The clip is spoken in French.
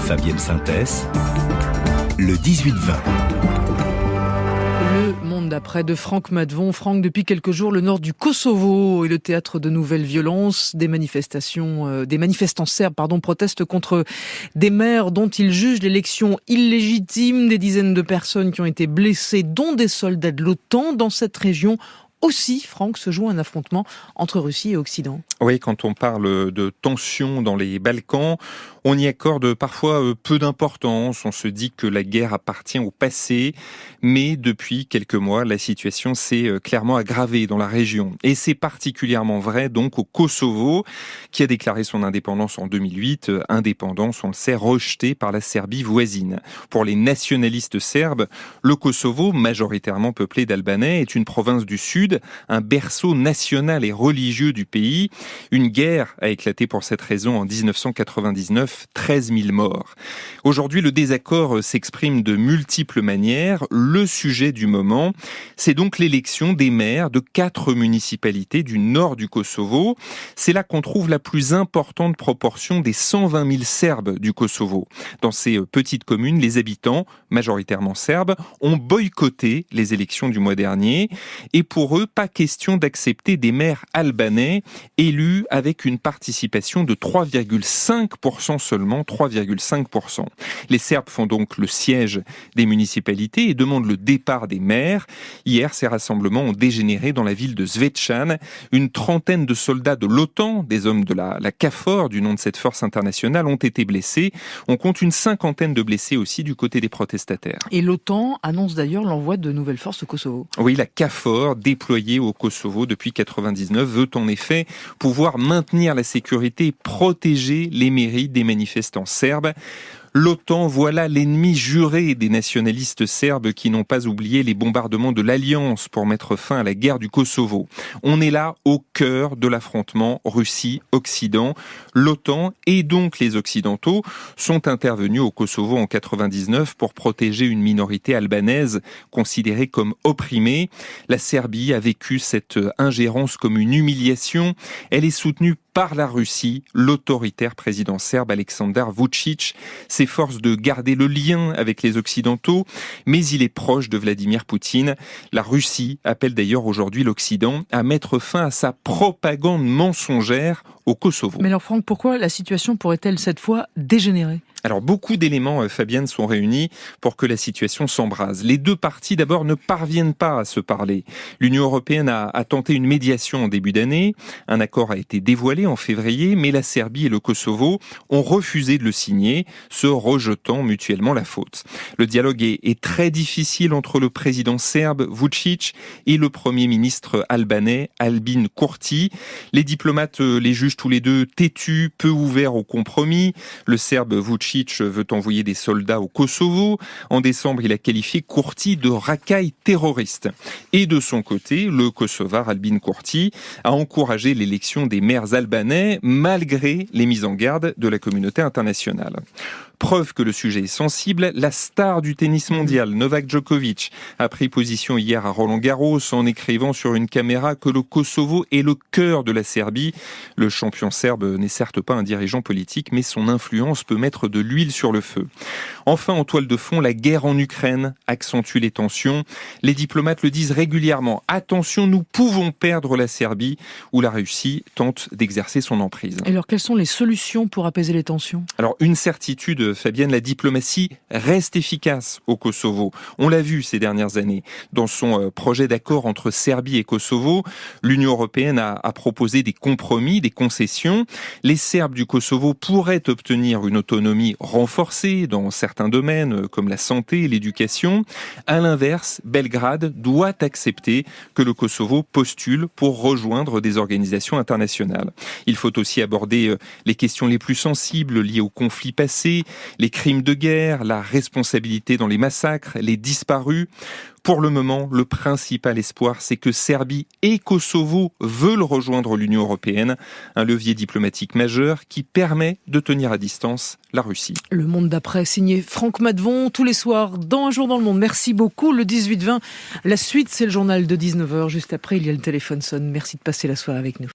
Fabienne Synthèse, le 18-20. Le monde d'après de Franck Madvon. Franck, depuis quelques jours, le nord du Kosovo est le théâtre de nouvelles violences. Des manifestants serbes, protestent contre des maires dont ils jugent l'élection illégitime. Des dizaines de personnes qui ont été blessées, dont des soldats de l'OTAN. Dans cette région aussi, Franck, se joue un affrontement entre Russie et Occident. Oui, quand on parle de tensions dans les Balkans, on y accorde parfois peu d'importance. On se dit que la guerre appartient au passé, mais depuis quelques mois, la situation s'est clairement aggravée dans la région. Et c'est particulièrement vrai donc au Kosovo, qui a déclaré son indépendance en 2008, indépendance, on le sait, rejetée par la Serbie voisine. Pour les nationalistes serbes, le Kosovo, majoritairement peuplé d'Albanais, est une province du Sud, un berceau national et religieux du pays. Une guerre a éclaté pour cette raison en 1999, 13 000 morts. Aujourd'hui, le désaccord s'exprime de multiples manières. Le sujet du moment, c'est donc l'élection des maires de 4 municipalités du nord du Kosovo. C'est là qu'on trouve la plus importante proportion des 120 000 Serbes du Kosovo. Dans ces petites communes, les habitants, majoritairement serbes, ont boycotté les élections du mois dernier. Et pour eux, pas question d'accepter des maires albanais élus avec une participation de 3,5% seulement, 3,5%. Les Serbes font donc le siège des municipalités et demandent le départ des maires. Hier, ces rassemblements ont dégénéré dans la ville de Zvečan. Une trentaine de soldats de l'OTAN, des hommes de la KFOR, du nom de cette force internationale, ont été blessés. On compte une cinquantaine de blessés aussi du côté des protestataires. Et l'OTAN annonce d'ailleurs l'envoi de nouvelles forces au Kosovo. Oui, la KFOR, déployée au Kosovo depuis 1999, veut en effet pouvoir maintenir la sécurité et protéger les mairies des manifestants serbes. L'OTAN, voilà l'ennemi juré des nationalistes serbes qui n'ont pas oublié les bombardements de l'Alliance pour mettre fin à la guerre du Kosovo. On est là au cœur de l'affrontement Russie-Occident. L'OTAN et donc les Occidentaux sont intervenus au Kosovo en 1999 pour protéger une minorité albanaise considérée comme opprimée. La Serbie a vécu cette ingérence comme une humiliation. Elle est soutenue par la Russie, l'autoritaire président serbe Aleksandar Vučić s'efforce de garder le lien avec les Occidentaux, mais il est proche de Vladimir Poutine. La Russie appelle d'ailleurs aujourd'hui l'Occident à mettre fin à sa propagande mensongère au Kosovo. Mais alors Franck, pourquoi la situation pourrait-elle cette fois dégénérer ? Alors beaucoup d'éléments, Fabienne, sont réunis pour que la situation s'embrase. Les deux parties d'abord ne parviennent pas à se parler. L'Union européenne a tenté une médiation en début d'année. Un accord a été dévoilé en février, mais la Serbie et le Kosovo ont refusé de le signer, se rejetant mutuellement la faute. Le dialogue est très difficile entre le président serbe Vučić et le premier ministre albanais Albin Kurti. Les diplomates les jugent tous les deux têtus, peu ouverts au compromis. Le serbe Vučić veut envoyer des soldats au Kosovo. En décembre, il a qualifié Kurti de racaille terroriste. Et de son côté, le Kosovar Albin Kurti a encouragé l'élection des maires albanais malgré les mises en garde de la communauté internationale. Preuve que le sujet est sensible, la star du tennis mondial, Novak Djokovic, a pris position hier à Roland-Garros en écrivant sur une caméra que le Kosovo est le cœur de la Serbie. Le champion serbe n'est certes pas un dirigeant politique, mais son influence peut mettre de l'huile sur le feu. Enfin, en toile de fond, la guerre en Ukraine accentue les tensions. Les diplomates le disent régulièrement. Attention, nous pouvons perdre la Serbie, où la Russie tente d'exercer son emprise. Et alors, quelles sont les solutions pour apaiser les tensions ? Alors, une certitude, Fabienne, la diplomatie reste efficace au Kosovo. On l'a vu ces dernières années. Dans son projet d'accord entre Serbie et Kosovo, l'Union européenne a proposé des compromis, des concessions. Les Serbes du Kosovo pourraient obtenir une autonomie renforcée dans certains domaines comme la santé et l'éducation. À l'inverse, Belgrade doit accepter que le Kosovo postule pour rejoindre des organisations internationales. Il faut aussi aborder les questions les plus sensibles liées aux conflits passés, les crimes de guerre, la responsabilité dans les massacres, les disparus. Pour le moment, le principal espoir, c'est que Serbie et Kosovo veulent rejoindre l'Union européenne, un levier diplomatique majeur qui permet de tenir à distance la Russie. Le Monde d'après, signé Franck Madvon, tous les soirs dans Un jour dans le monde. Merci beaucoup, le 18-20. La suite, c'est le journal de 19h. Juste après, il y a le téléphone sonne. Merci de passer la soirée avec nous.